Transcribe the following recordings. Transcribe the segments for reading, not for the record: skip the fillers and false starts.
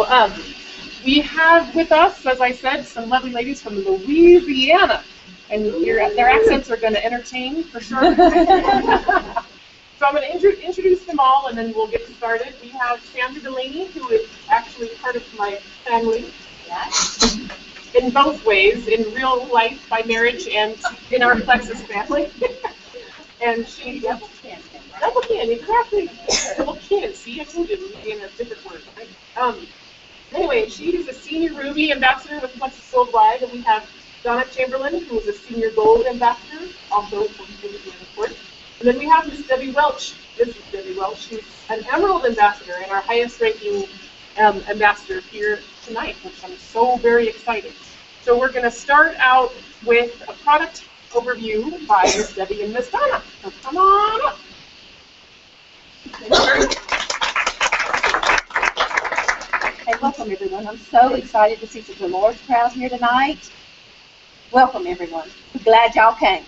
So we have with us, as I said, some lovely ladies from Louisiana, and their accents are going to entertain for sure. So I'm going to introduce them all, and then we'll get started. We have Sandra Delaney, who is actually part of my family. Yes. In both ways, in real life by marriage and in our Plexus family. And she double kin, exactly. Double kin. See, I told you it being a different word. Right? Anyway, she is a senior Ruby ambassador with Plexus Worldwide, and we have Donna Chamberlain, who is a senior Gold ambassador, also from Louisiana, of course. And then we have Miss Debbie Welch. This is Debbie Welch. She's an Emerald ambassador and our highest-ranking ambassador here tonight, which I'm so very excited. So we're going to start out with a product overview by Miss Debbie and Miss Donna. So come on up. Hey, welcome everyone. I'm so excited to see such a large crowd here tonight. Welcome everyone. We're glad y'all came.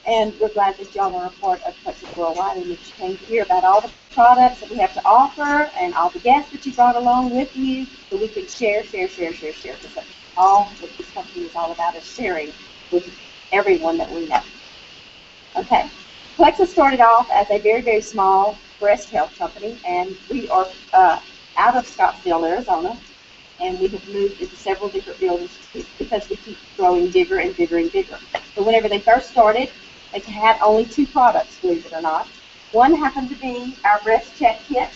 And we're glad that y'all are a part of Plexus Worldwide and that you came to hear about all the products that we have to offer and all the guests that you brought along with you so we could share. Because that's all what this company is all about, is sharing with everyone that we know. Okay. Plexus started off as a very, very small breast health company, and we are out of Scottsdale, Arizona, and we have moved into several different buildings because we keep growing bigger and bigger and bigger. So whenever they first started, they had only 2 products, believe it or not. One happened to be our breast check kit,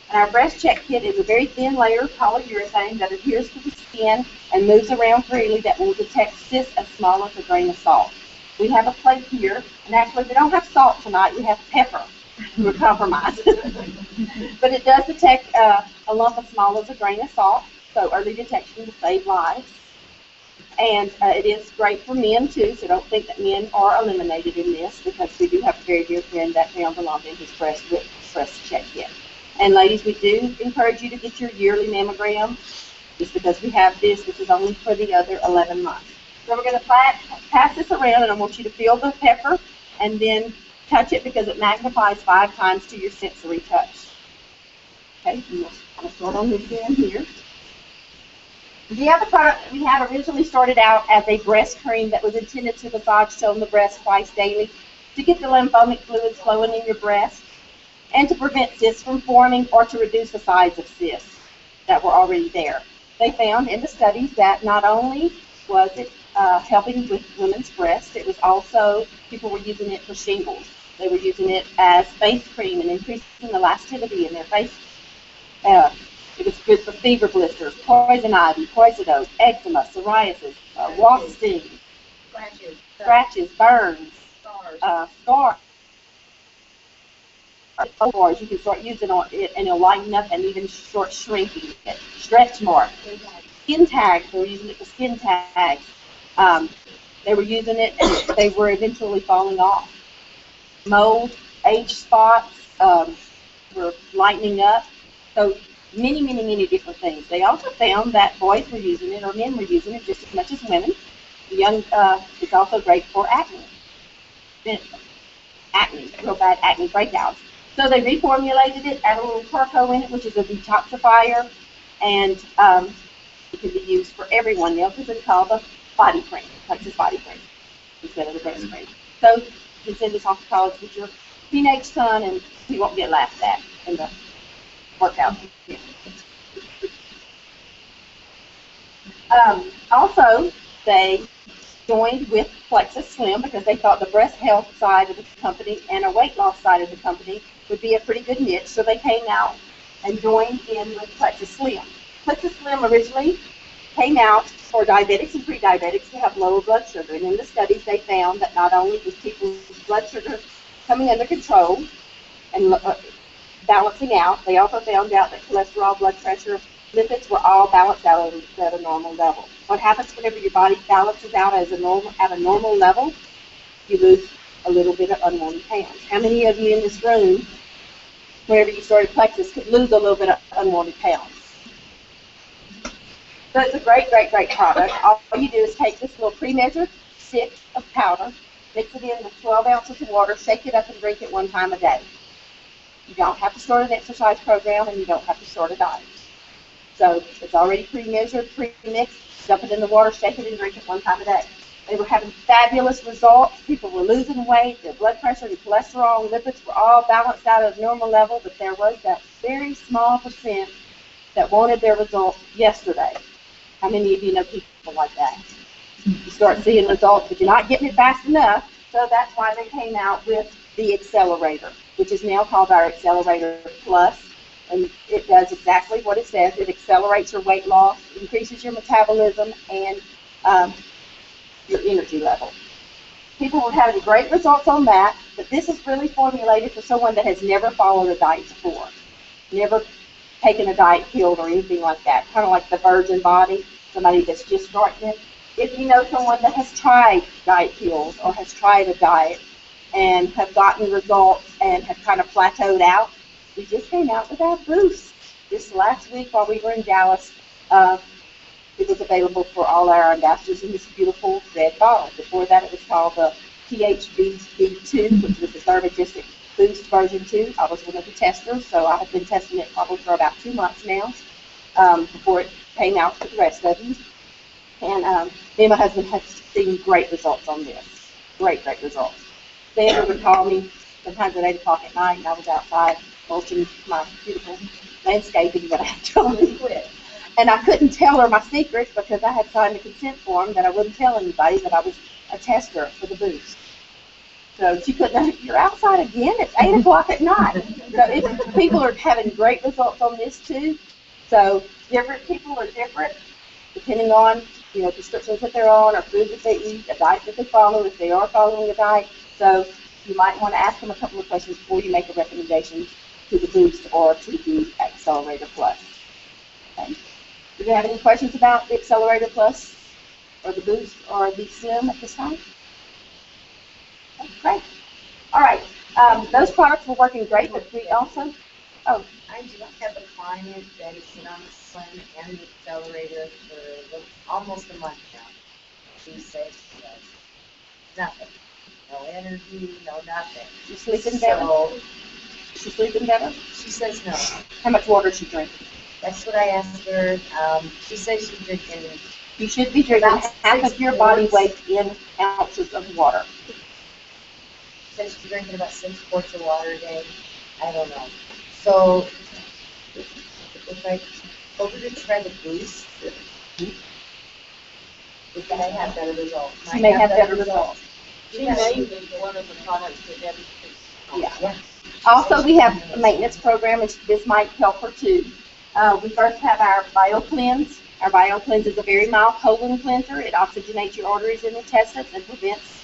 and our breast check kit is a very thin layer of polyurethane that adheres to the skin and moves around freely that will detect cysts as small as a grain of salt. We have a plate here, and actually we don't have salt tonight, we have pepper. We're compromised. But it does detect a lump as small as a grain of salt, so early detection to save lives. And it is great for men too, so don't think that men are eliminated in this, because we do have a very dear friend that found the lump in his breast with breast check kit. And ladies, we do encourage you to get your yearly mammogram, just because we have this. This is only for the other 11 months. So we're going to pass this around, and I want you to feel the pepper and then touch it, because it magnifies 5 times to your sensory touch. Okay, and we'll start on this end here. The other product that we had originally started out as a breast cream that was intended to massage on the breast twice daily to get the lymphomic fluids flowing in your breast and to prevent cysts from forming or to reduce the size of cysts that were already there. They found in the studies that not only was it helping with women's breasts, it was also, people were using it for shingles. They were using it as face cream and increasing the elasticity in their face. It was good for fever blisters, poison ivy, poison oak, eczema, psoriasis, wasp stings, scratches, burns, scars. You can start using it and it'll lighten up and even start shrinking it. Stretch marks, skin tags, they were using it for skin tags. They were using it and they were eventually falling off. Mold, age spots were lightening up. So many, many, many different things. They also found that boys were using it, or men were using it just as much as women. It's also great for acne. Real bad acne breakouts. So they reformulated it, added a little charcoal in it, which is a detoxifier, and it can be used for everyone now because it's called the body cream, Plexus body cream, instead of the breast cream. So you can send this off to college with your teenage son, and he won't get laughed at in the workout. Also, they joined with Plexus Slim because they thought the breast health side of the company and a weight loss side of the company would be a pretty good niche, so they came out and joined in with Plexus Slim. Plexus Slim originally came out for diabetics and pre-diabetics to have lower blood sugar, and in the studies they found that not only was people's blood sugar coming under control and balancing out, they also found out that cholesterol, blood pressure, lipids were all balanced out at a normal level. What happens whenever your body balances out at a normal level? You lose a little bit of unwanted pounds. How many of you in this room, whenever you started Plexus, could lose a little bit of unwanted pounds? So it's a great, great, great product. All you do is take this little pre-measured stick of powder, mix it in with 12 ounces of water, shake it up, and drink it 1 time a day. You don't have to start an exercise program, and you don't have to start a diet. So it's already pre-measured, pre-mixed. Dump it in the water, shake it, and drink it 1 time a day. They were having fabulous results. People were losing weight. Their blood pressure, their cholesterol, and lipids were all balanced out at a normal level, but there was that very small percent that wanted their results yesterday. How many of you know people like that? You start seeing results, but you're not getting it fast enough, so that's why they came out with the Accelerator, which is now called our Accelerator Plus. And it does exactly what it says. It accelerates your weight loss, increases your metabolism, and your energy level. People were having great results on that, but this is really formulated for someone that has never followed a diet before, never taken a diet pill or anything like that, kind of like the virgin body, somebody that's just starting it. If you know someone that has tried diet pills or has tried a diet and have gotten results and have kind of plateaued out, we just came out with our boost this last week while we were in Dallas. It was available for all our ambassadors in this beautiful red bottle. Before that, it was called the THBB2, which was the Thermogistic Boost version 2. I was one of the testers, so I have been testing it probably for about 2 months now before it came out to the rest of you. And me and my husband have seen great results on this. Great results. Sandra would call me sometimes at 8 o'clock at night, and I was outside mulching my beautiful landscaping, but I had to tell her to quit. And I couldn't tell her my secrets because I had signed a consent form that I wouldn't tell anybody that I was a tester for the boost. So she couldn't, you're outside again? It's 8 o'clock at night. So people are having great results on this too. So different people are different depending on, prescriptions that they're on or food that they eat, a diet that they follow, if they are following a diet. So you might want to ask them a couple of questions before you make a recommendation to the boost or to the Accelerator Plus. Okay. Do you have any questions about the Accelerator Plus or the boost or the sim at this time? Okay, great. All right. Those products were working great, but we also, I do have a client that has been on the Slim and the Accelerator for almost a month now. She says she has nothing. No energy, no nothing. She's sleeping better? She's sleeping better? She says no. How much water is she drinking? That's what I asked her. She says she's drinking. You should be drinking half of your body weight in ounces of water. She says she's drinking about 6 quarts of water a day. I don't know. So, if I told her to try the boost, if I have better results. She may have better results. She may be one of the products that Debbie uses. Yeah. Also, we have a maintenance program, and this might help her too. We first have our BioCleanse. Our BioCleanse is a very mild colon cleanser. It oxygenates your arteries and intestines and prevents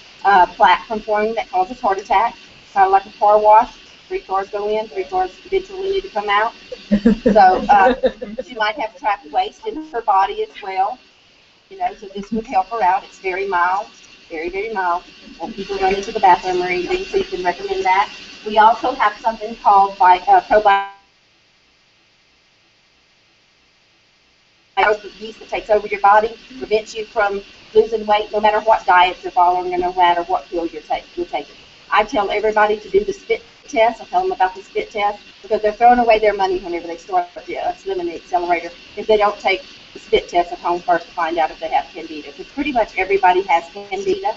plaque from forming that causes heart attack. Kind of like a car wash. 3 cars go in, 3 cars eventually need to come out. So she might have trapped waste in her body as well. So this would help her out. It's very mild, very mild. Won't people run into the bathroom or anything, so you can recommend that. We also have something called probiotics. The yeast that takes over your body prevents you from losing weight no matter what diet you're following or no matter what pill you're taking. I tell everybody to do the spit test. I tell them about the spit test because they're throwing away their money whenever they start the Slim and the Accelerator if they don't take the spit test at home first to find out if they have Candida. Because pretty much everybody has Candida.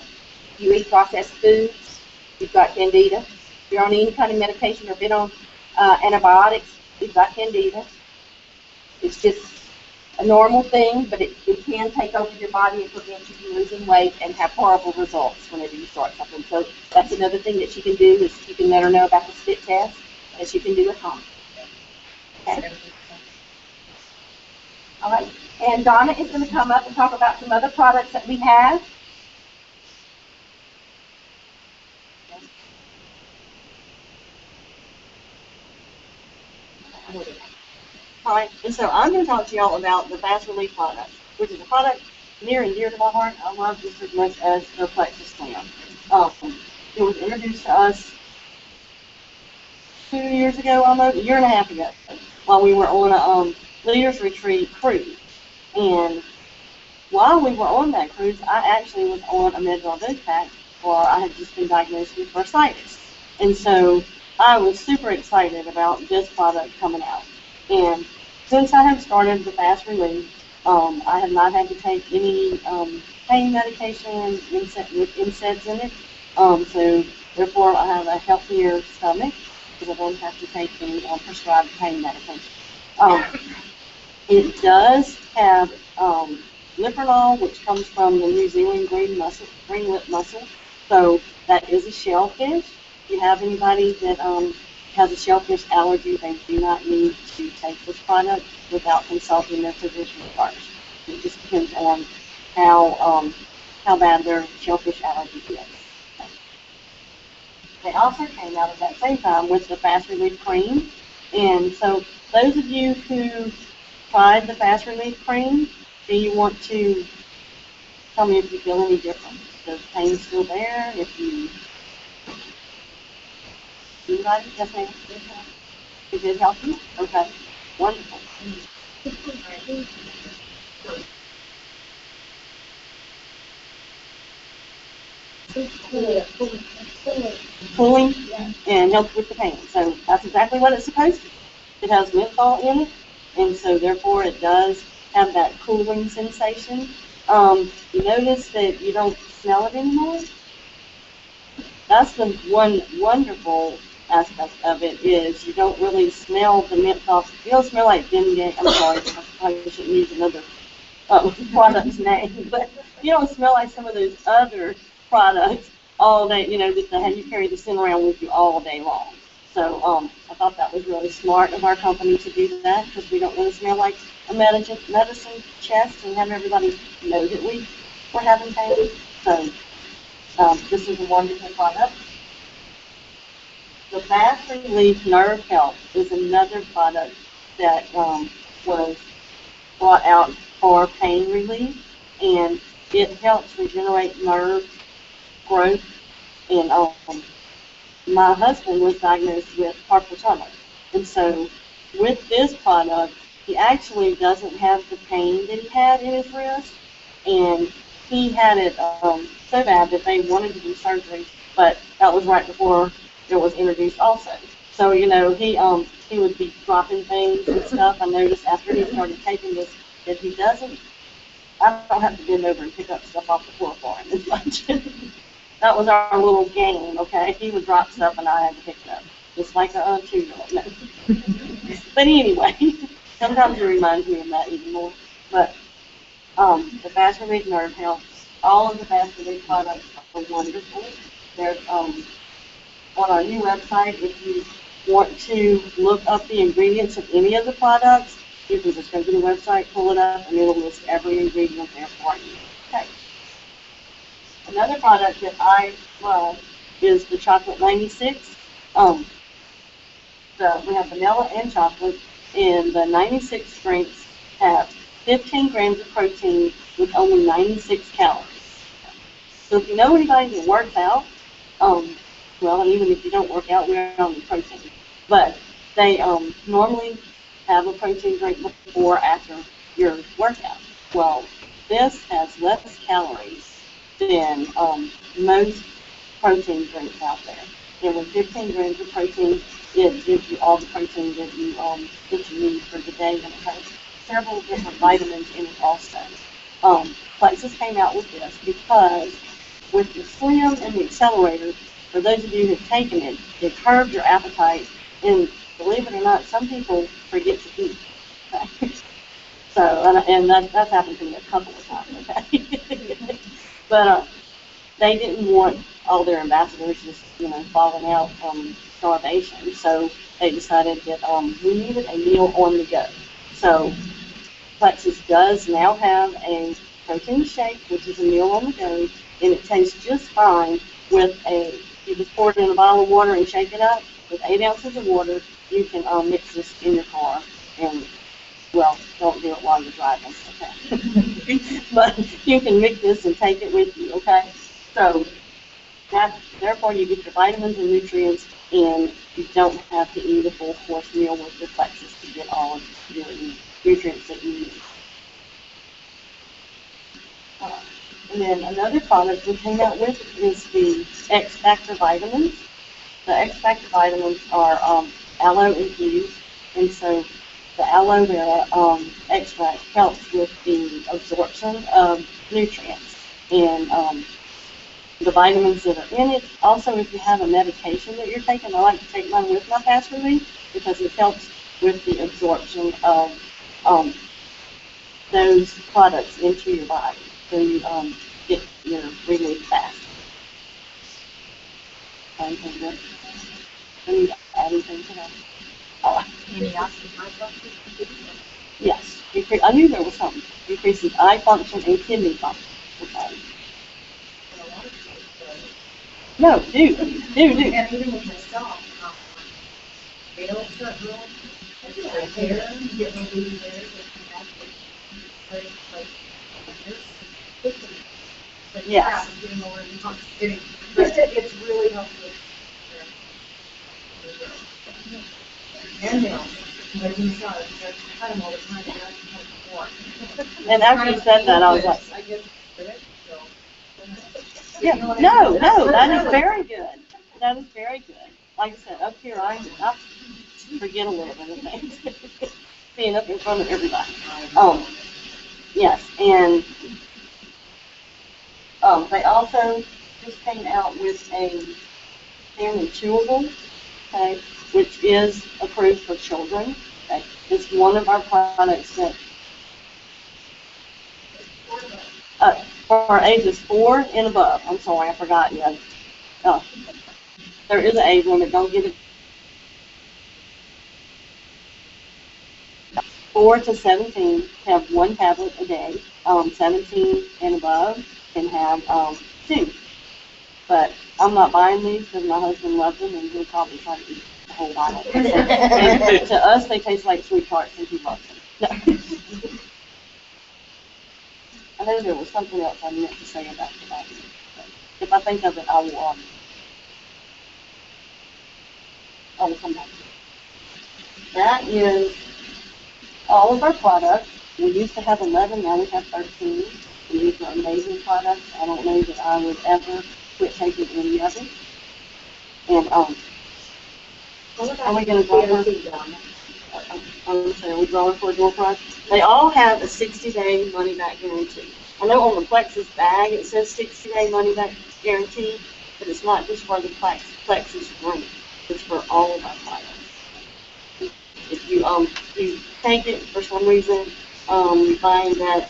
If you eat processed foods, you've got Candida. If you're on any kind of medication or been on antibiotics, you've got Candida. It's just a normal thing, but it can take over your body and prevent you from losing weight and have horrible results whenever you start something. So that's another thing that she can do is you can let her know about the spit test that she can do at home. Okay. All right. And Donna is going to come up and talk about some other products that we have. All right, and so I'm going to talk to y'all about the Fast Relief product, which is a product near and dear to my heart. I love this as much as the Plexus Slim. It was introduced to us 2 years ago, almost a year and a half ago, while we were on a leaders retreat cruise. And while we were on that cruise, I actually was on a Medrol dose pack, or I had just been diagnosed with bursitis. And so I was super excited about this product coming out. And since I have started the fast relief, I have not had to take any pain medication with NSAIDs in it. So therefore, I have a healthier stomach because I don't have to take any prescribed pain medication. Um, it does have Lipronol, which comes from the New Zealand green lip mussel. So that is a shellfish. If you have anybody that has a shellfish allergy, they do not need to take this product without consulting their physician first. It just depends on how bad their shellfish allergy is. They also came out at that same time with the Fast Relief Cream. And so those of you who tried the Fast Relief Cream, do you want to tell me if you feel any different? Does pain still there? If you, anybody? Yes, ma'am? It did help you? Okay, wonderful. Cooling and helps with the pain. So that's exactly what it's supposed to do. It has menthol in it, and so therefore it does have that cooling sensation. You notice that you don't smell it anymore? That's the one wonderful aspect of it is you don't really smell the menthol. You don't smell like Bengay. I'm sorry, I probably shouldn't use another product's name, but you don't smell like some of those other products all day, you know, that you carry the scent around with you all day long. So I thought that was really smart of our company to do that because we don't want to smell like a medicine chest and have everybody know that we were having pain. So this is a wonderful product. The Fast Relief Nerve Health is another product that was brought out for pain relief, and it helps regenerate nerve growth. And my husband was diagnosed with carpal tunnel, and so with this product, he actually doesn't have the pain that he had in his wrist, and he had it so bad that they wanted to do surgery, but that was right before it was introduced also. So, you know, he would be dropping things and stuff. I noticed after he started taking this that he doesn't, I don't have to bend over and pick up stuff off the floor for him as much. That was our little game, okay? He would drop stuff and I had to pick it up. Just like a 2-year-old. No. But anyway, sometimes it reminds me of that even more. But the Fast Relief Nerve Health, all of the Fast Relief products are wonderful. They're on our new website. If you want to look up the ingredients of any of the products, you can just go to the website, pull it up, and it'll list every ingredient there for you. Okay. Another product that I love is the Chocolate 96. We have vanilla and chocolate, and the 96 strengths have 15 grams of protein with only 96 calories. So if you know anybody that works out, well, and even if you don't work out, we're on the protein. But they normally have a protein drink before or after your workout. Well, this has less calories than most protein drinks out there. And with 15 grams of protein, it gives you all the protein that you need for the day, and it has several different vitamins in it also. Plexus came out with this because with the Slim and the Accelerator, for those of you who have taken it, it curbs your appetite, and believe it or not, some people forget to eat. Okay? So, and that's happened to me a couple of times, okay? But they didn't want all their ambassadors just, falling out from starvation, so they decided that we needed a meal on the go. So Plexus does now have a protein shake, which is a meal on the go, and it tastes just fine with you just pour it in a bottle of water and shake it up. With 8 ounces of water, you can mix this in your car, and, well, don't do it while you're driving, okay? But you can mix this and take it with you, okay? So therefore, you get your vitamins and nutrients, and you don't have to eat a full course meal with your Plexus to get all of your nutrients that you need. And then another product we came out with is the X Factor vitamins. the extracted vitamins are aloe infused, and so the aloe vera extract helps with the absorption of nutrients and the vitamins that are in it. Also, if you have a medication that you're taking, I like to take mine with my fast relief because it helps with the absorption of those products into your body, so you get your relief fast. Anything good? I need to add anything to that. Oh, yes. I knew there was something. Increases eye function and kidney function. Okay. No, do. And even with myself, nails not real, my hair, get no baby hairs, like this. Like, Yes. crap, getting over and not getting, but it's really helpful. And nails, like massage, I cut them all the time, and I can help more. And after you said that, I was like, I get it, so. yeah, no, that is very good. That is very good. Like I said, up here, I forget a little bit of things. Being up in front of everybody. Yes, and they also just came out with a family chewable, okay, which is approved for children. Okay. It's one of our products that for ages 4 and above. I'm sorry, I forgot yet. There is an age limit. Don't get it. 4 to 17 have 1 tablet a day. 17 and above can have 2. But I'm not buying these because my husband loves them and he'll probably try to eat the whole bottle. And to us, they taste like sweethearts and he loves them. No. I know there was something else I meant to say about the vitamin. If I think of it, I will come back to it. That is all of our products. We used to have 11, now we have 13. And these are amazing products. I don't know that I would ever quit taking any of it. And are we going to go over? Are we going for a door prize? They all have a 60-day money-back guarantee. I know on the Plexus bag it says 60-day money-back guarantee, but it's not just for the Plexus ring. It's for all of our products. If you take it for some reason, you find that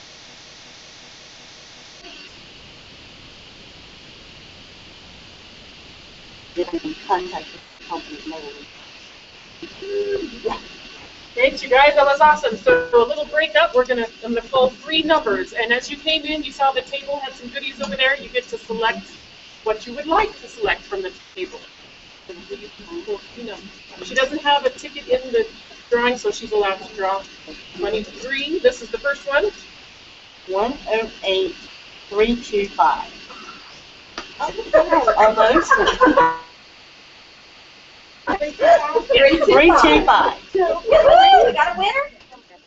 you can contact the company manually. Thanks, you guys. That was awesome. So a little breakup. I'm gonna pull 3 numbers, and as you came in, you saw the table had some goodies over there. You get to select what you would like to select from the table. She doesn't have a ticket in the drawing, so she's allowed to draw 23. This is the first one. 108325. Almost. 325. We got a winner?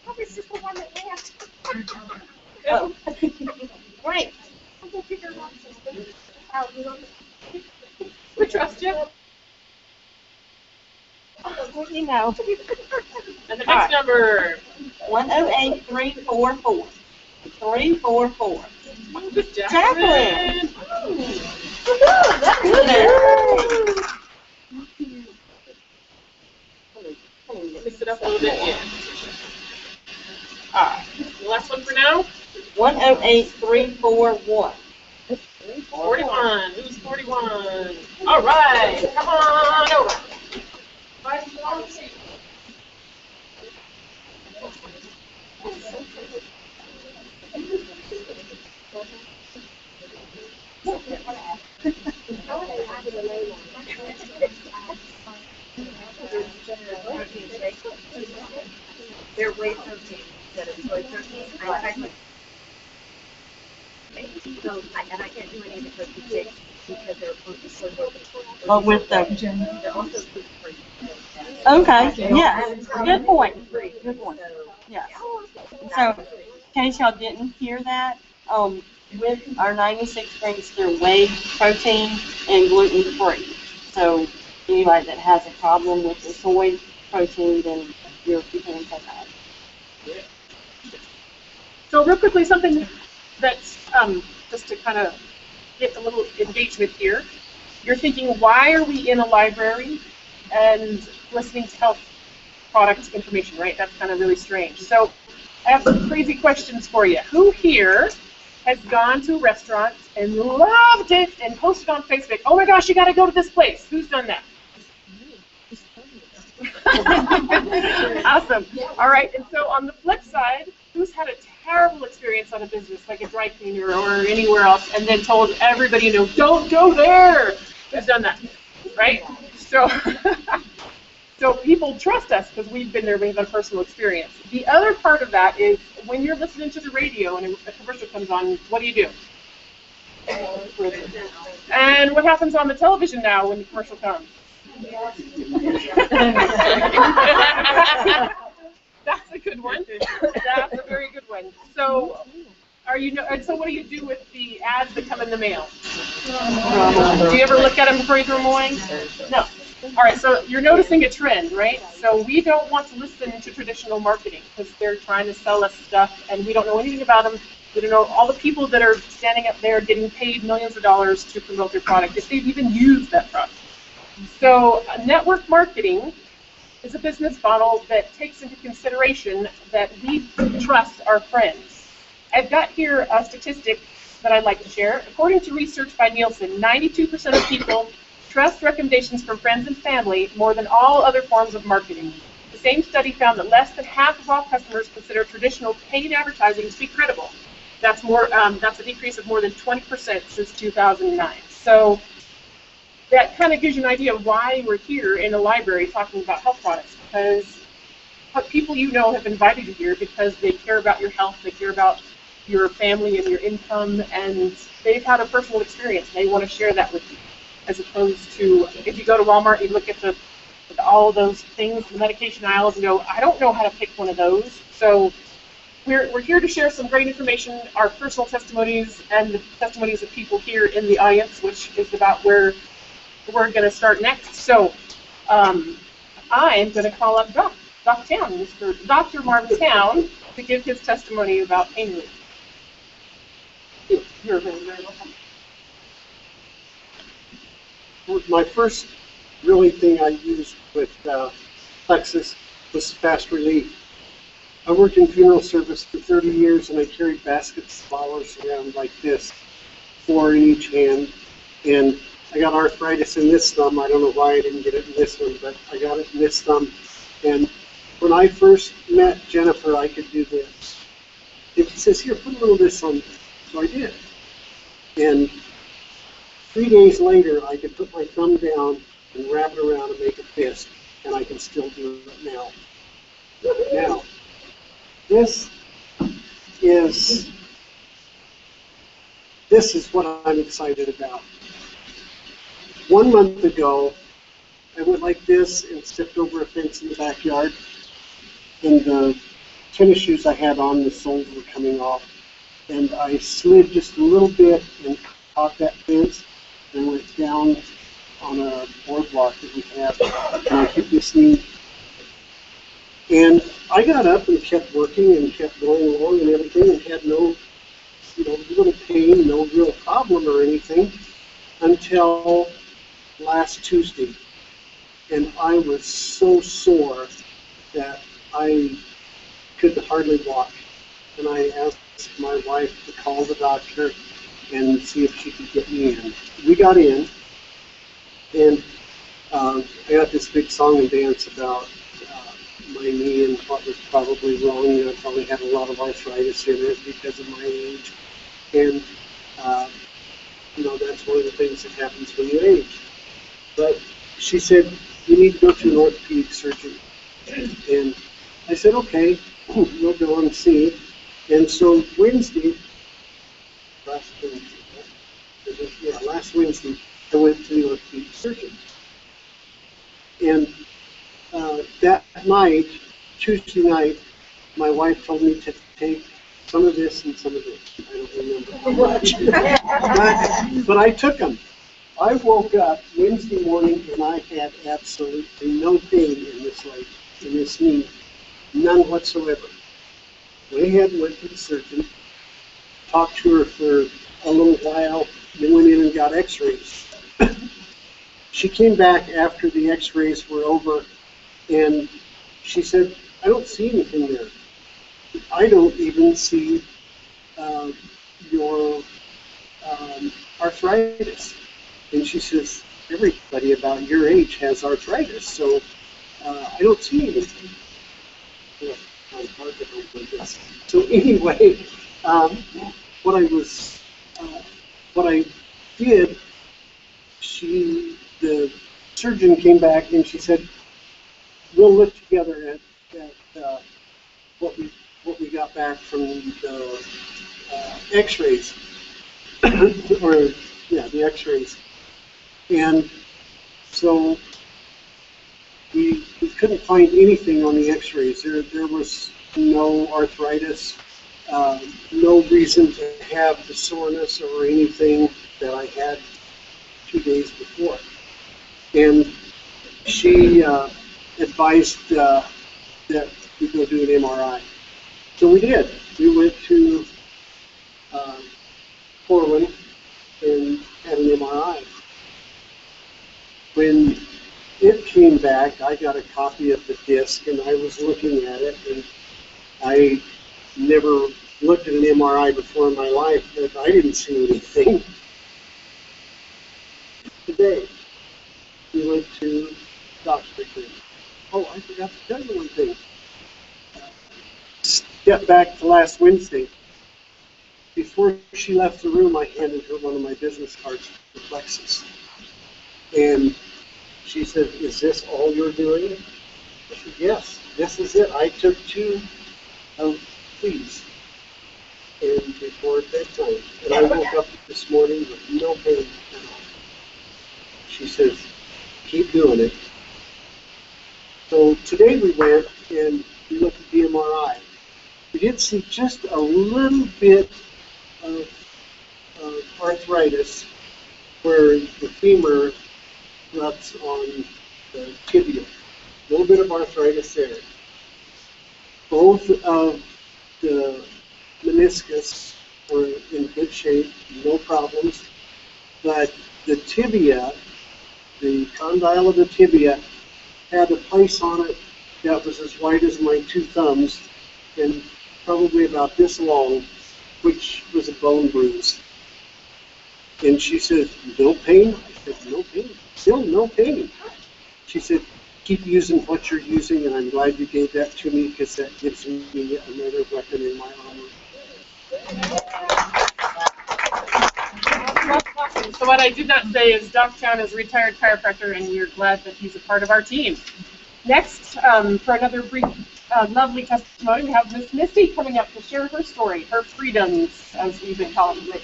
Oh, it's just the one that left. Oh. Great. We trust you. You know. And the next number. 108344. 344. Jacqueline. Mix it up a little bit. Yeah. All right. The last one for now. 108341. 41. Who's 41? All right. Come on over. They're whey protein instead of soy protein. And I can't do any of the cookie sticks because they're soy protein. Oh, with the. They're also gluten free. Okay. Yeah. Good point. Good point. Yeah. So, in case y'all didn't hear that, with our 96 drinks, they're whey protein and gluten free. So anybody that has a problem with the soy protein, then you can take that. So real quickly, something that's just to kind of get a little engagement here. You're thinking, why are we in a library and listening to health product information, right? That's kind of really strange. So I have some crazy questions for you. Who here has gone to a restaurant and loved it and posted on Facebook, oh my gosh, you got to go to this place? Who's done that? Awesome. All right, and so on the flip side, who's had a terrible experience on a business, like a dry cleaner or anywhere else, and then told everybody, you know, don't go there? Who's done that, right? So, so people trust us because we've been there, we have a personal experience. The other part of that is when you're listening to the radio and a commercial comes on, what do? And what happens on the television now when the commercial comes? That's a good one. That's a very good one. So, so what do you do with the ads that come in the mail? Do you ever look at them before you throw them away? No. All right, so you're noticing a trend, right? So we don't want to listen to traditional marketing because they're trying to sell us stuff and we don't know anything about them. We don't know all the people that are standing up there getting paid millions of dollars to promote their product, if they've even used that product. So network marketing is a business model that takes into consideration that we trust our friends. I've got here a statistic that I'd like to share. According to research by Nielsen, 92% of people trust recommendations from friends and family more than all other forms of marketing. The same study found that less than half of all customers consider traditional paid advertising to be credible. That's a decrease of more than 20% since 2009. So that kind of gives you an idea of why we're here in a library talking about health products, because people you know have invited you here because they care about your health, they care about your family and your income, and they've had a personal experience and they want to share that with you. As opposed to if you go to Walmart, you look at all those things, the medication aisles, and go, I don't know how to pick one of those. So we're here to share some great information, our personal testimonies and the testimonies of people here in the audience, which is about where we're going to start next. So I'm going to call up Dr. Marvin Town to give his testimony about pain relief. You're very, very welcome. My first really thing I used with Plexus was fast relief. I worked in funeral service for 30 years and I carried baskets of flowers around like this, 4 in each hand, and I got arthritis in this thumb. I don't know why I didn't get it in this one, but I got it in this thumb. And when I first met Jennifer, I could do this. It says, here, put a little of this on. So I did. And 3 days later, I could put my thumb down and wrap it around and make a fist, and I can still do it now. Now, this is what I'm excited about. 1 month ago, I went like this and stepped over a fence in the backyard, and the tennis shoes I had on, the soles were coming off, and I slid just a little bit and caught that fence and went down on a boardwalk that we have, and I hit this knee. And I got up and kept working and kept going along and everything and had no, little pain, no real problem or anything until last Tuesday. And I was so sore that I could hardly walk. And I asked my wife to call the doctor and see if she could get me in. We got in, and I got this big song and dance about my knee and what was probably wrong. I probably had a lot of arthritis in it because of my age. And, that's one of the things that happens when you age. But she said, you need to go to an orthopedic surgeon. And I said, okay, we'll go and see. And so last Wednesday, I went to the orthopedic surgeon. And that night, Tuesday night, my wife told me to take some of this and some of this. I don't remember how much. but I took them. I woke up Wednesday morning and I had absolutely no pain in this leg, in this knee, none whatsoever. Went ahead and went to the surgeon, talked to her for a little while, then went in and got x-rays. She came back after the x-rays were over and she said, I don't see anything there. I don't even see your arthritis. And she says, everybody about your age has arthritis, so I don't see anything. Yeah, I'm hard to believe this. So anyway, what I did, the surgeon came back and she said, we'll look together at what we got back from the X-rays, or yeah, the X-rays, and so we couldn't find anything on the X-rays. There was no arthritis, no reason to have the soreness or anything that I had 2 days before, and she advised that we go do an MRI. So we did. We went to Portland and had an MRI. When it came back, I got a copy of the disc and I was looking at it, and I never looked at an MRI before in my life, but I didn't see anything. Today, we went to Dr. Green. Oh, I forgot to tell you one thing. Step back to last Wednesday. Before she left the room, I handed her one of my business cards for Plexus. And she said, is this all you're doing? I said, yes, this is it. I took 2 of these and before bedtime. And I woke up this morning with no pain at all. She says, keep doing it. So today we went and we looked at the MRI. We did see just a little bit of arthritis where the femur ruts on the tibia. A little bit of arthritis there. Both of the meniscus were in good shape, no problems, but the tibia, the condyle of the tibia, had a place on it that was as wide as my 2 thumbs and probably about this long, which was a bone bruise. And she said, no pain? I said, no pain. Still no pain. She said, keep using what you're using, and I'm glad you gave that to me because that gives me another weapon in my armor. So what I did not say is Doc Town is a retired chiropractor, and we're glad that he's a part of our team. Next, for another brief, lovely testimony, we have Miss Misty coming up to share her story, her freedoms, as we've been calling it.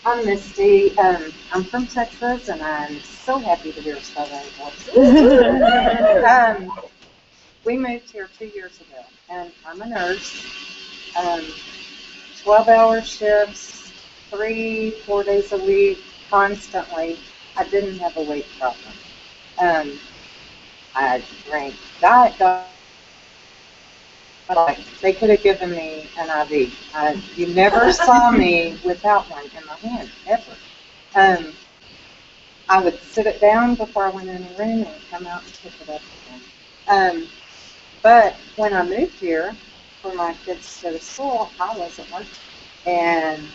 I'm Misty. I'm from Texas, and I'm so happy to hear Southern voices. We moved here 2 years ago, and I'm a nurse. 12-hour shifts, 3-4 days a week, constantly. I didn't have a weight problem. I drank diet dog. They could have given me an IV. You never saw me without one in my hand, ever. I would sit it down before I went in the room and come out and pick it up again. But when I moved here for my kids to go to school, I wasn't working. And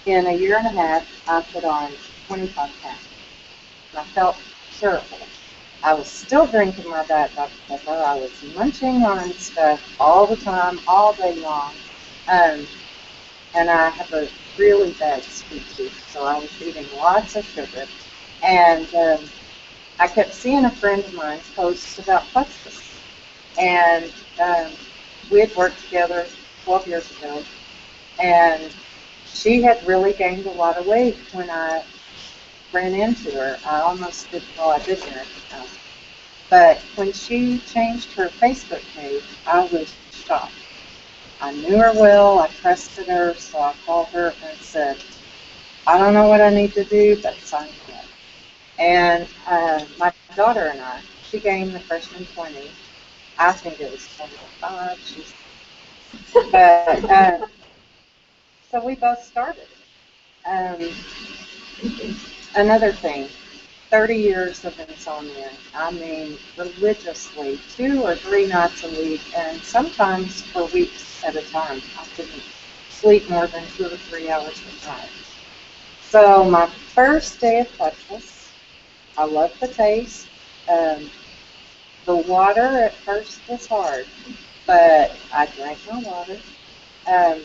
in a year and a half, I put on 25 pounds. And I felt terrible. I was still drinking my Diet Dr. Pepper. I was munching on stuff all the time, all day long. And I have a really bad sweet tooth, so I was eating lots of sugar. And I kept seeing a friend of mine post about Plexus. And we had worked together 12 years ago. And she had really gained a lot of weight when I ran into her. I almost did, well, I did run into her. But when she changed her Facebook page, I was shocked. I knew her well, I trusted her, so I called her and said, I don't know what I need to do, but sign me up. And my daughter and I, she gained the freshman 20. I think it was 25. But so we both started. Um, Another thing, 30 years of insomnia. I mean, religiously, 2 or 3 nights a week, and sometimes for weeks at a time. I couldn't sleep more than 2 or 3 hours at a time. So my first day of Plexus, I loved the taste. The water at first was hard, but I drank my water. Um,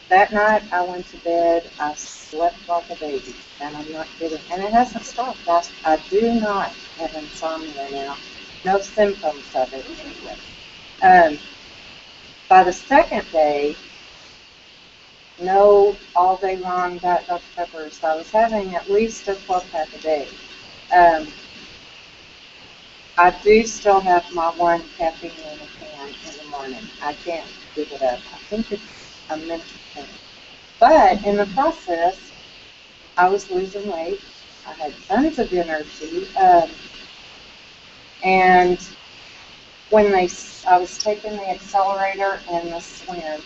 that night I went to bed, I slept like a baby, and I'm not kidding. And it hasn't stopped. I do not have insomnia now. No symptoms of it anyway. Um, by the second day, no all day long Diet Dr. Peppers. I was having at least a 12-pack a day. Um, I do still have my 1 caffeine in a can in the morning. I can't give it up. I think it's a mental thing. But in the process, I was losing weight. I had tons of energy. And when I was taking the accelerator and the swim,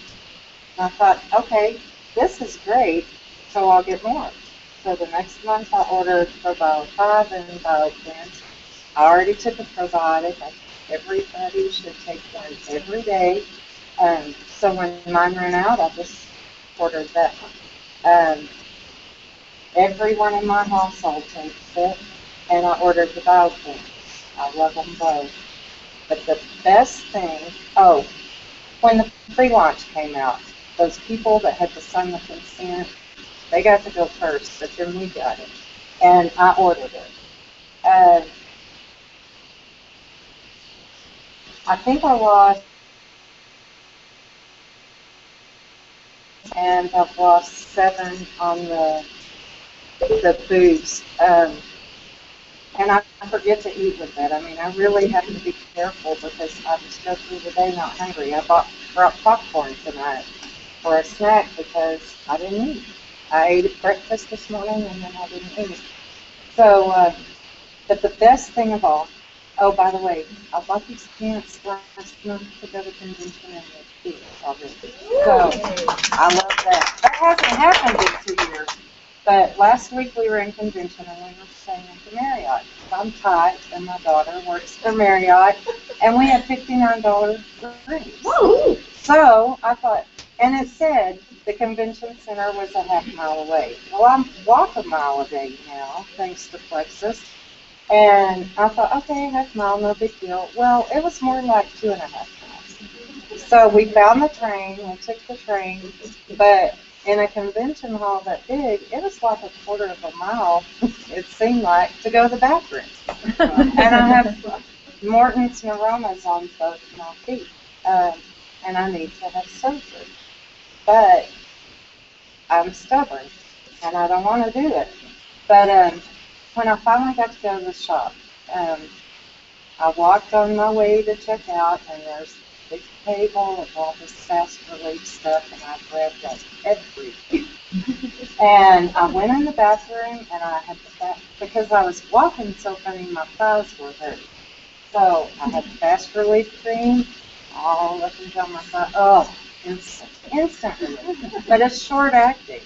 I thought, okay, this is great, so I'll get more. So the next month I ordered Probiotic 5 and Bio-Cleanse. I already took a probiotic. Everybody should take one every day. So when mine ran out, I just ordered that one. Everyone in my household takes it, and I ordered the Bio-Cleanse. I love them both. But the best thing, when the pre-launch came out, those people that had to sign the consent, they got to go first, but then we got it. And I ordered it. I think I lost, and I've lost 7 on the boost. And I forget to eat with that. I mean, I really have to be careful because I just go through the day not hungry. I brought popcorn tonight for a snack because I didn't eat. I ate at breakfast this morning and then I didn't eat. So, but the best thing of all, oh, by the way, I bought these pants last month to go to convention and they're cute already. So, I love that. That hasn't happened in 2 years. But last week we were in convention and we were staying at the Marriott. I'm tight and my daughter works for Marriott and we had $59 drinks. So I thought, and it said the convention center was a half mile away. Well, I walk a mile a day now, thanks to Plexus. And I thought, okay, half mile, no big deal. Well, it was more like 2.5 miles. So we found the train, we took the train, but in a convention hall that big, it was like 1/4 of a mile, it seemed like, to go to the bathroom. And I have Morton's neuromas on both my feet, and I need to have surgery. But I'm stubborn, and I don't want to do it. But when I finally got to go to the shop, I walked on my way to check out, and there's a big table with all this fast relief stuff, and I grabbed like everything. And I went in the bathroom, and I had because I was walking so funny, my thighs were hurt. So I had the fast relief cream all up and down my thigh. Oh, instant relief. But it's short acting.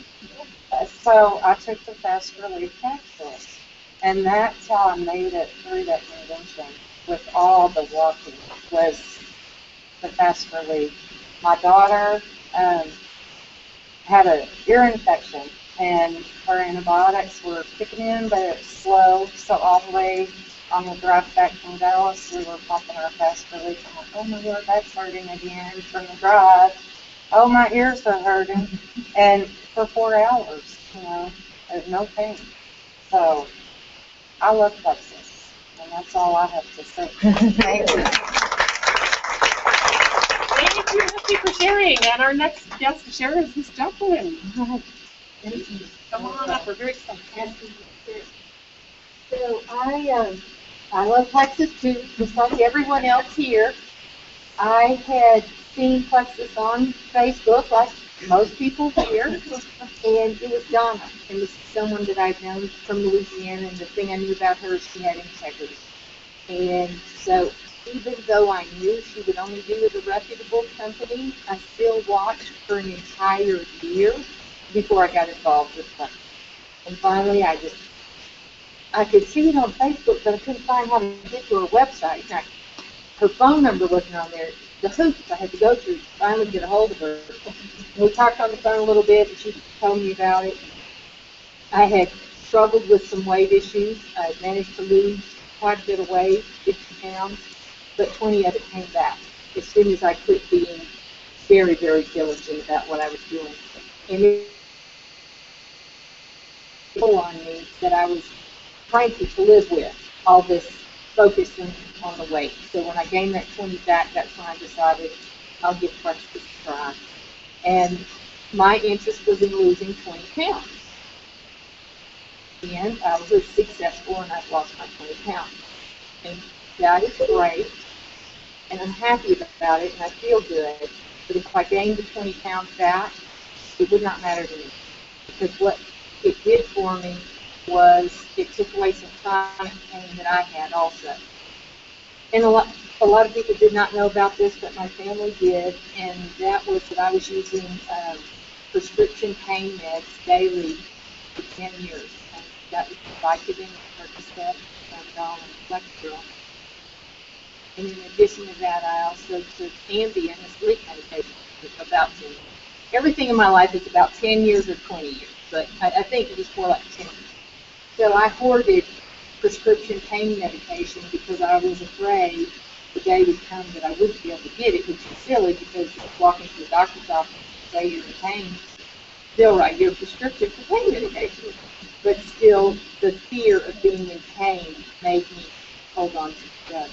So I took the fast relief capsules. And that's how I made it through that convention with all the walking, was the fast relief. My daughter had an ear infection, and her antibiotics were kicking in, but it's slow. So all the way on the drive back from Dallas, we were popping our fast relief. I'm like, oh my Lord, that's hurting again from the drive. Oh, my ears are hurting. And for 4 hours, no pain. So I love Plexus, and that's all I have to say. Thank you. Thank you, Misty, for sharing. And our next guest to share is Miss Jacqueline. Come on up, we're very excited. So I love Plexus too, just like everyone else here. I had seen Plexus on Facebook, like most people here, and it was Donna. It was someone that I'd known from Louisiana, and the thing I knew about her is she had integrity. And so even though I knew she would only be with a reputable company, I still watched for an entire year before I got involved with them. And finally, I could see it on Facebook, but I couldn't find how to get to her website. Now, her phone number wasn't on there. The hoops I had to go through to finally get a hold of her. We talked on the phone a little bit, and she told me about it. I had struggled with some weight issues. I had managed to lose quite a bit of weight, 50 pounds, but 20 of it came back as soon as I quit being very, very diligent about what I was doing. And it on me that I was cranky to live with, all this focusing on the weight. So when I gained that 20 back, that's when I decided I'll give Plexus a try. And my interest was in losing 20 pounds. And I was successful, and I've lost my 20 pounds. And that is great, and I'm happy about it, and I feel good. But if I gained the 20 pounds back, it would not matter to me. Because what it did for me was it took away some chronic pain that I had also. And a lot of people did not know about this, but my family did, and that was that I was using prescription pain meds daily for 10 years. And that was Vicodin, Percocet, Tramadol, and Plexus. And in addition to that, I also took Ambien, a sleep medication, for about 10 years. Everything in my life is about 10 years or 20 years, but I think it was more like 10 years. So I hoarded prescription pain medication because I was afraid the day would come that I wouldn't be able to get it, which is silly because walking to the doctor's office and say you're in pain, they'll write your prescription for pain medication. But still, the fear of being in pain made me hold on to the drug.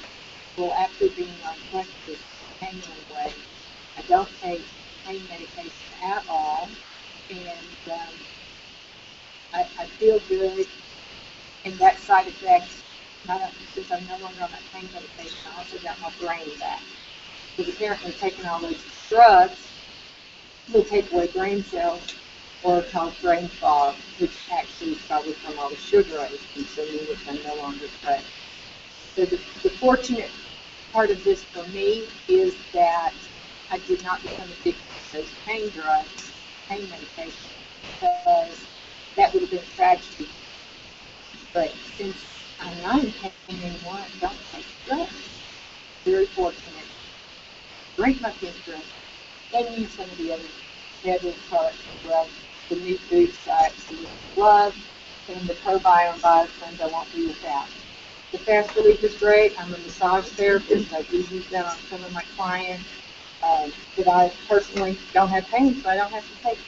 Well, after being on Plexus, pain went away. I don't take pain medication at all, and I feel good. And that side effect, since I'm no longer on that pain medication, I also got my brain back. Because apparently taking all those drugs will take away brain cells or cause brain fog, which actually is probably from all the sugar I was consuming, which I'm no longer craving. So the fortunate part of this for me is that I did not become addicted to those pain drugs, pain medication, because that would have been a tragedy. But since I'm not in pain anymore, I don't take drugs. Very fortunate. Drink my kids' drugs. And use some of the other fabulous products as well. The new food sites, the love, and the probiome biofriends I won't be without. The fast relief is great. I'm a massage therapist. I do use that on some of my clients. But I personally don't have pain, so I don't have to take it.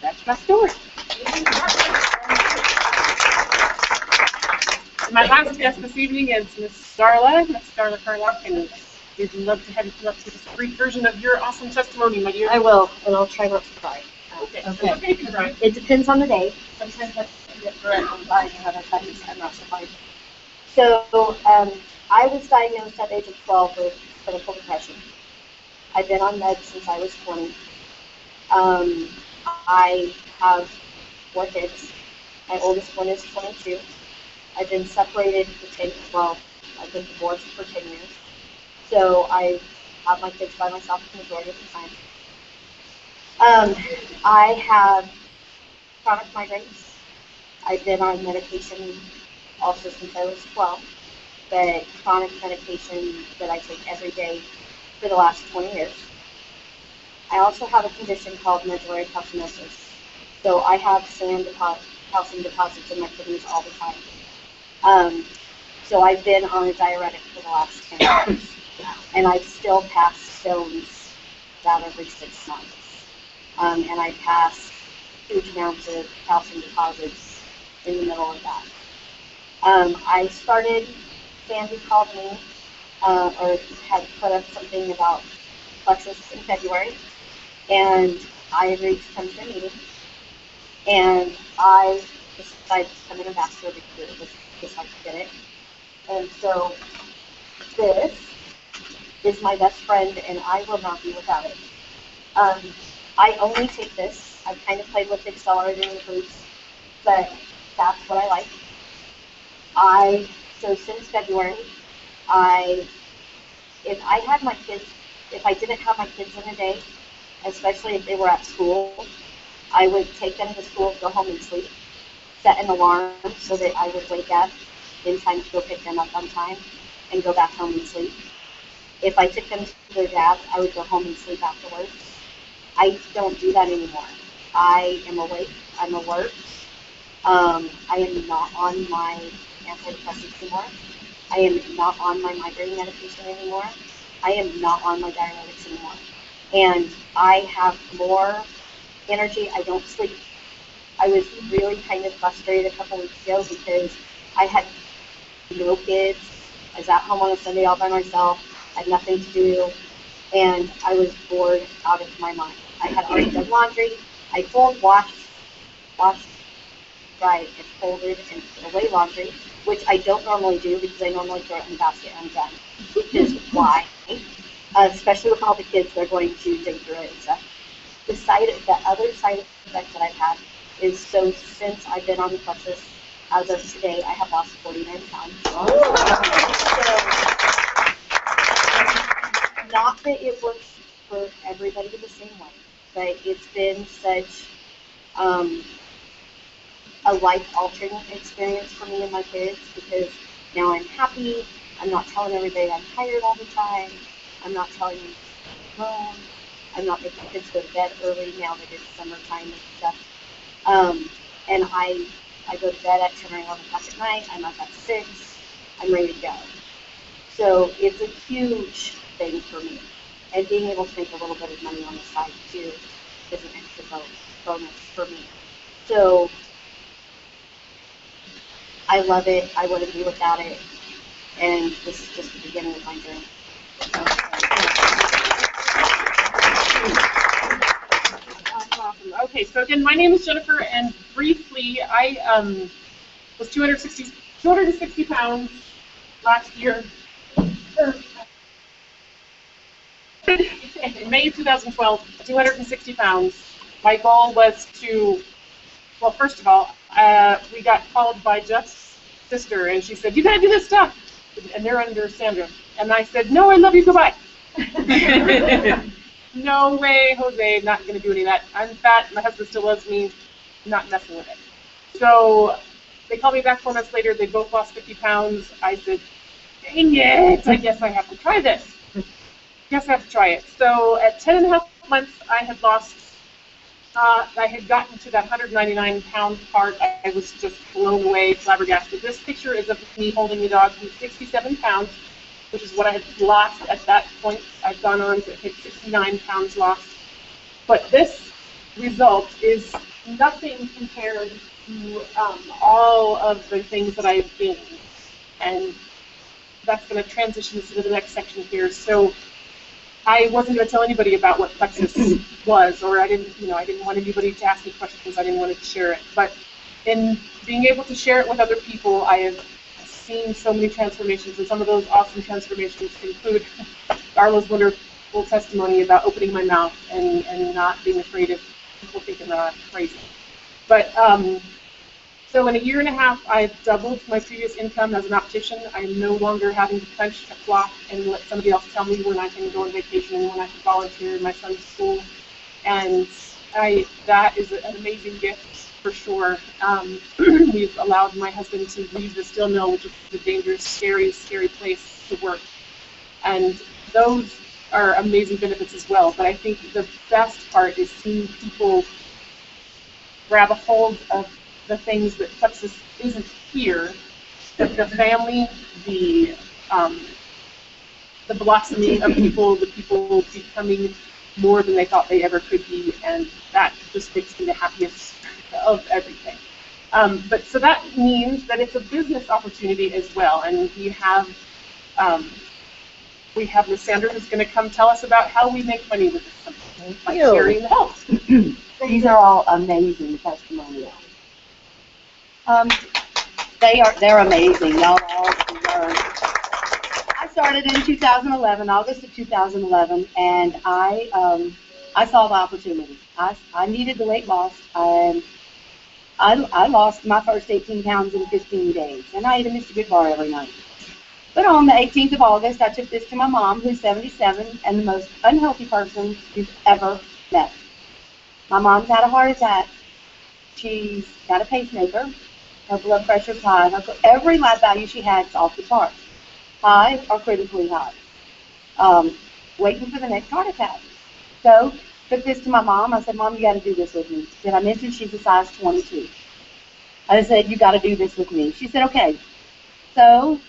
That's my story. My last guest this evening is Miss Starla Carlock, and we'd love to have you come up to this brief version of your awesome testimony, my dear. I will, and I'll try not to cry. Okay. Okay. Okay, you can cry. It depends on the day. Sometimes I get correct on body, and other times I'm not surprised. So, I was diagnosed at the age of 12 with clinical depression. I've been on meds since I was 20. I have 4 kids. My oldest one is 22. I've been separated for 10 to 12. I've been divorced for 10 years. So I have my kids by myself the majority of the time. I have chronic migraines. I've been on medication also since I was 12, but chronic medication that I take every day for the last 20 years. I also have a condition called medullary calcinosis. So I have calcium deposits in my kidneys all the time. So I've been on a diuretic for the last 10 years, and I still pass stones about every 6 months. And I pass huge amounts of calcium deposits in the middle of that. I started, Sandy called me, or had put up something about Plexus in February, and I agreed to come to a meeting, and I decided to become an ambassador because it was just like to get it. And so this is my best friend, and I will not be without it. I only take this. I've kind of played with the accelerator and the boost, but that's what I like. So since February, I, if I had my kids, if I didn't have my kids in a day, especially if they were at school, I would take them to school, go home and sleep, set an alarm so that I would wake up in time to go pick them up on time and go back home and sleep. If I took them to their dad, I would go home and sleep afterwards. I don't do that anymore. I am awake, I'm alert. I am not on my antidepressants anymore. I am not on my migraine medication anymore. I am not on my diuretics anymore. And I have more energy. I don't sleep. I was really kind of frustrated a couple weeks ago because I had no kids. I was at home on a Sunday all by myself. I had nothing to do. And I was bored out of my mind. I had already done laundry. I folded, washed, dried, and folded and put away laundry, which I don't normally do because I normally throw it in the basket and I'm done. Because why? Especially with all the kids, they're going to dig through it and stuff. The other side effect that I've had is, so since I've been on the Plexus, as of today, I have lost 49 pounds. So, not that it works for everybody the same way, but it's been such a life-altering experience for me and my kids, because now I'm happy. I'm not telling everybody I'm tired all the time. I'm not telling them I'm alone. I'm not making kids go to bed early now that it's summertime and stuff. And I go to bed at 10 or 11 o'clock at night. I'm up at 6. I'm ready to go. So it's a huge thing for me. And being able to make a little bit of money on the side too is an extra bonus for me. So I love it. I wouldn't be without it. And this is just the beginning of my journey. Awesome. Okay, so again, my name is Jennifer, and briefly, I was 260 pounds last year. In May of 2012, 260 pounds. My goal was to, well, first of all, we got called by Jeff's sister, and she said, "You gotta do this stuff," and they're under Sandra. And I said, "No, I love you, goodbye." No way, Jose, not going to do any of that. I'm fat, my husband still loves me, not messing with it. So they called me back 4 months later, they both lost 50 pounds. I said, dang it, I guess I have to try this. Guess I have to try it. So at 10.5 months, I had lost, I had gotten to that 199-pound part. I was just blown away, flabbergasted. This picture is of me holding the dog who's 67 pounds. Which is what I had lost at that point. I've gone on to hit 69 pounds lost. But this result is nothing compared to all of the things that I've gained. And that's going to transition us into the next section here. So I wasn't going to tell anybody about what Plexus was, or I didn't want anybody to ask me questions. I didn't want to share it. But in being able to share it with other people, I have seen so many transformations, and some of those awesome transformations include Darla's wonderful testimony about opening my mouth and not being afraid of people thinking that I'm crazy. But so in a 1.5 years, I've doubled my previous income as an optician. I'm no longer having to punch a clock and let somebody else tell me when I can go on vacation and when I can volunteer in my son's school. And that is an amazing gift for sure. We've allowed my husband to leave the steel mill, which is a dangerous, scary, scary place to work. And those are amazing benefits as well. But I think the best part is seeing people grab a hold of the things that Plexus isn't here. The family, the blossoming of people, the people becoming more than they thought they ever could be, and that just makes me the happiest of everything. But so that means that it's a business opportunity as well, and we have Miss Sandra who's going to come tell us about how we make money with this, by sharing the help. These are all amazing testimonials. They're amazing. Y'all all deserve. I started in 2011, August of 2011, and I I saw the opportunity. I needed the weight loss, and I lost my first 18 pounds in 15 days, and I ate a Mr. Good bar every night. But on the 18th of August, I took this to my mom, who's 77 and the most unhealthy person you've ever met. My mom's had a heart attack. She's got a pacemaker. Her blood pressure's high. Every lab value she had is off the charts. High or critically high. Waiting for the next heart attack. So, took this to my mom. I said, Mom, you got to do this with me. Did I mention she's a size 22? I said, you got to do this with me. She said, okay. So,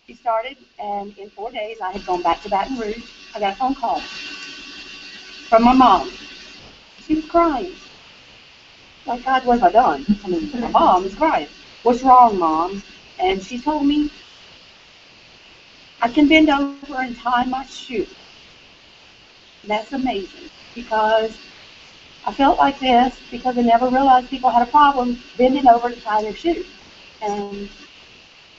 she started, and in 4 days, I had gone back to Baton Rouge. I got a phone call from my mom. She was crying. Like, God, what have I done? I mean, my mom is crying. What's wrong, Mom? And she told me, I can bend over and tie my shoe. That's amazing, because I felt like this because I never realized people had a problem bending over to tie their shoe. And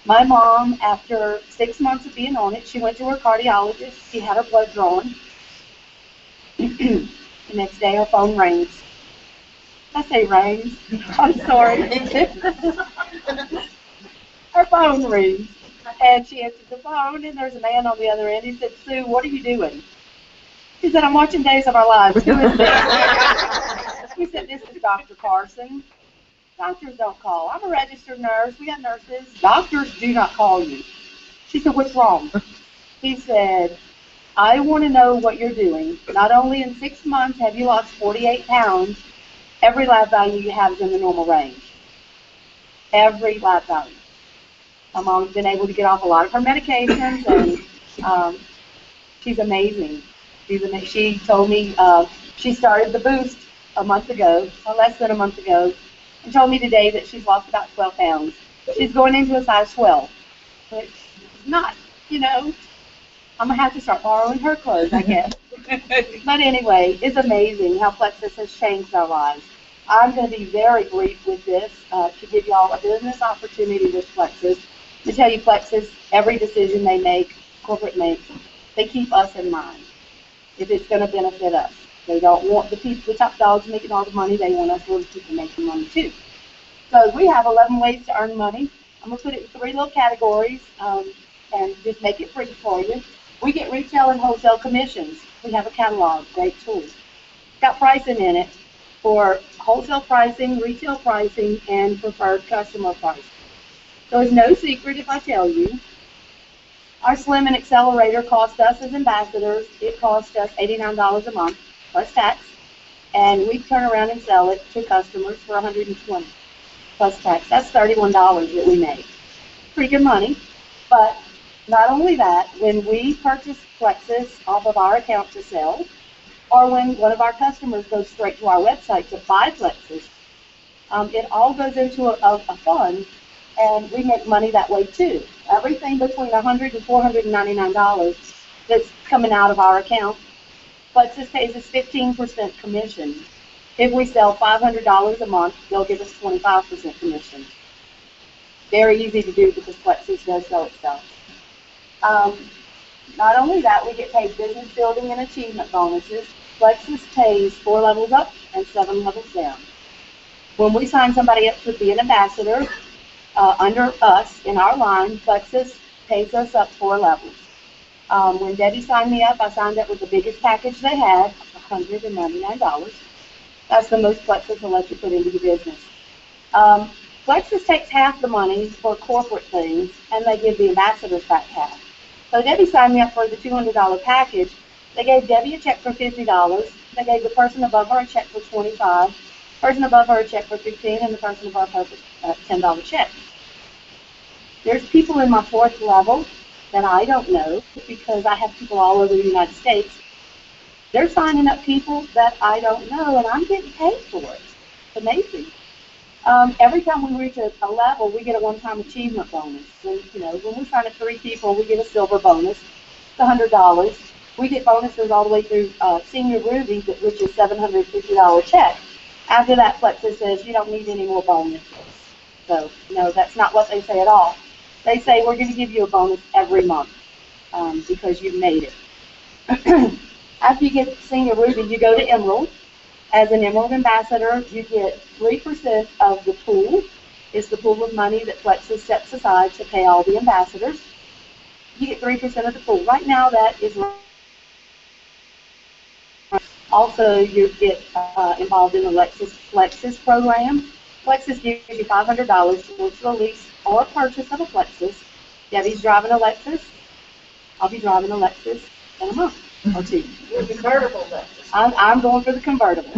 my mom, after 6 months of being on it, she went to her cardiologist. She had her blood drawn. The next day, her phone rings. I say rings. I'm sorry. Her phone rings. And she answered the phone, and there's a man on the other end. He said, Sue, what are you doing? She said, I'm watching Days of Our Lives. Who is this? He said, this is Dr. Carson. Doctors don't call. I'm a registered nurse. We got nurses. Doctors do not call you. She said, what's wrong? He said, I want to know what you're doing. Not only in 6 months have you lost 48 pounds, every lab value you have is in the normal range. Every lab value. My mom's been able to get off a lot of her medications, and she's amazing. She told me she started the boost a month ago, or less than a month ago, and told me today that she's lost about 12 pounds. She's going into a size 12. But not, I'm going to have to start borrowing her clothes, I guess. But anyway, it's amazing how Plexus has changed our lives. I'm going to be very brief with this to give you all a business opportunity with Plexus. To tell you, Plexus, every decision they make, corporate makes, they keep us in mind. If it's going to benefit us. They don't want the top dogs making all the money. They want us little people making money too. So we have 11 ways to earn money. I'm going to put it in 3 little categories and just make it brief for you. We get retail and wholesale commissions. We have a catalog, great tool. It's got pricing in it for wholesale pricing, retail pricing, and preferred customer pricing. So it's no secret if I tell you. Our Slim and Accelerator cost us as ambassadors, it cost us $89 a month, plus tax, and we turn around and sell it to customers for $120 plus tax. That's $31 that we make. Pretty good money, but not only that, when we purchase Plexus off of our account to sell, or when one of our customers goes straight to our website to buy Plexus, it all goes into a fund, and we make money that way too. Everything between $100 and $499 that's coming out of our account, Plexus pays us 15% commission. If we sell $500 a month, they'll give us 25% commission. Very easy to do because Plexus does sell itself. Not only that, we get paid business building and achievement bonuses. Plexus pays 4 levels up and 7 levels down. When we sign somebody up to be an ambassador, under us, in our line, Plexus pays us up 4 levels. When Debbie signed me up, I signed up with the biggest package they had, $199. That's the most Plexus will let you put into your business. Plexus takes half the money for corporate things, and they give the ambassadors back half. So Debbie signed me up for the $200 package. They gave Debbie a check for $50. They gave the person above her a check for $25. Person above her a check for $15, and the person above her a $10 check. There's people in my 4th level that I don't know because I have people all over the United States. They're signing up people that I don't know, and I'm getting paid for it. It's amazing. Every time we reach a level, we get a one-time achievement bonus. And, when we sign up 3 people, we get a silver bonus. It's $100. We get bonuses all the way through Senior Ruby, which is $750 check. After that, Plexus says you don't need any more bonuses. So, no, that's not what they say at all. They say we're going to give you a bonus every month because you've made it. After you get senior ruby, you go to emerald. As an emerald ambassador, you get 3% of the pool. It's the pool of money that Plexus sets aside to pay all the ambassadors. You get 3% of the pool. Right now, that is. Also, you get involved in the Plexus program. Plexus gives you $500 towards the lease or purchase of a Plexus. Debbie's driving a Lexus. I'll be driving a Lexus in a month or two. Convertible Lexus. I'm going for the convertible.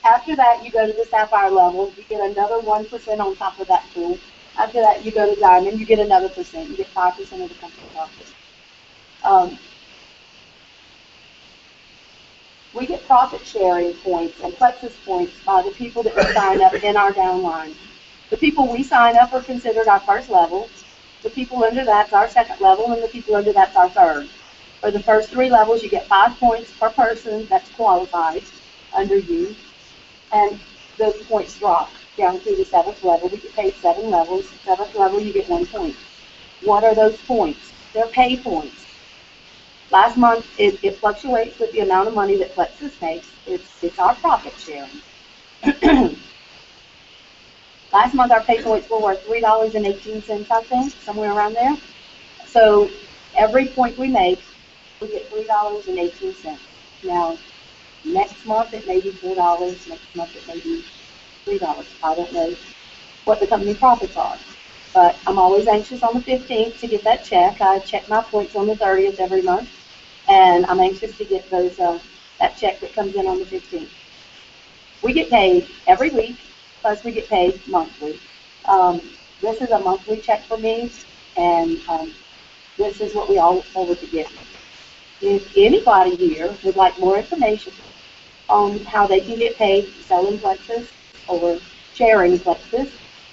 After that, you go to the sapphire level. You get another 1% on top of that pool. After that, you go to diamond. You get another percent. You get 5% of the company profit. We get profit sharing points and Plexus points by the people that we sign up in our downline. The people we sign up are considered our first level. The people under that's our second level, and the people under that's our third. For the first 3 levels, you get 5 points per person that's qualified under you, and those points drop down to the 7th level. We get paid 7 levels. 7th level, you get 1 point. What are those points? They're pay points. Last month, it fluctuates with the amount of money that Plexus makes. It's our profit sharing. Last month, our pay points were worth $3.18, I think, somewhere around there. So every point we make, we get $3.18. Now, next month it may be $4. Next month it may be $3. I don't know what the company profits are. But I'm always anxious on the 15th to get that check. I check my points on the 30th every month, and I'm anxious to get those that check that comes in on the 15th. We get paid every week, plus we get paid monthly. This is a monthly check for me, and this is what we all look forward to getting. If anybody here would like more information on how they can get paid selling Plexus or sharing Plexus,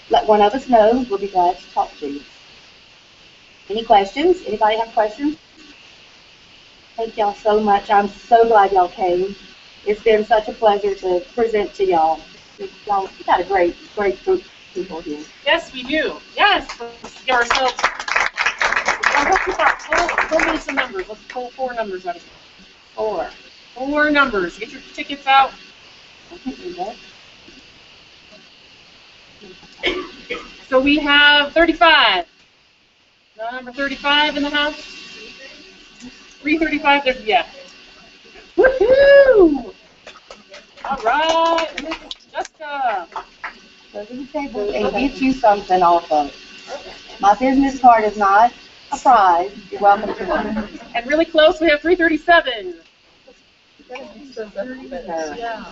let one of us know. We'll be glad to talk to you. Any questions? Anybody have questions? Thank y'all so much. I'm so glad y'all came. It's been such a pleasure to present to y'all. Y'all got a great group of people here. Yes, we do. Yes. Let's give ourselves. Pull me some numbers. Let's pull 4 numbers out of here. 4 numbers. Get your tickets out. I can do that. So we have 35. Number 35 in the house. 335. There's yeah. Woohoo! All right, Miss Jessica. Go to the table and get you something off of it. My business card is not a prize. You're welcome to one. And really close, we have 337. Yeah.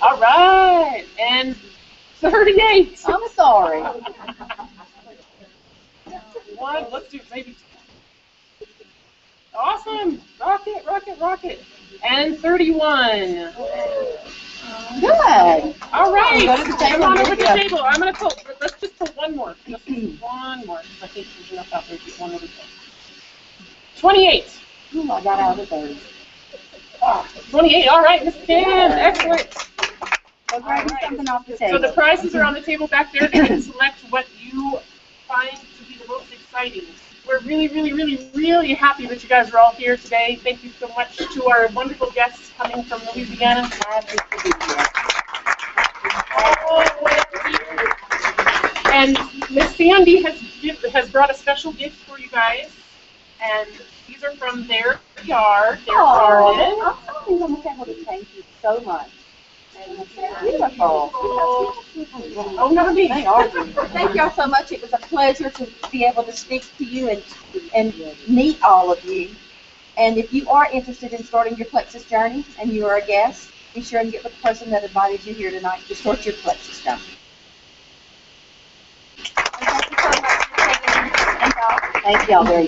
All right, and 38. I'm sorry. One, let's do maybe 2. Awesome. Rocket, rocket, rocket. And 31. Good. All right. Go to the table. Come on over to the table. I'm going to pull. Let's just pull one more. Just one more. I think there's enough out there to get one over there. 28. Ooh, I got out of 30. 28. All right, Miss Kim. Excellent. So grab me something off the So table. the prizes are on the table back there. You can select what you find to be the most exciting. We're really, really, really, really happy that you guys are all here today. Thank you so much to our wonderful guests coming from Louisiana. And Miss Sandy has brought a special gift for you guys. And these are from their yard, their garden. I'm sorry on the table to thank you so much. Beautiful. Oh, not me. They are. Thank y'all so much. It was a pleasure to be able to speak to you and meet all of you. And if you are interested in starting your Plexus journey and you are a guest, be sure and get with the person that invited you here tonight to start your Plexus journey. Thank you so much for taking. Thank y'all very much.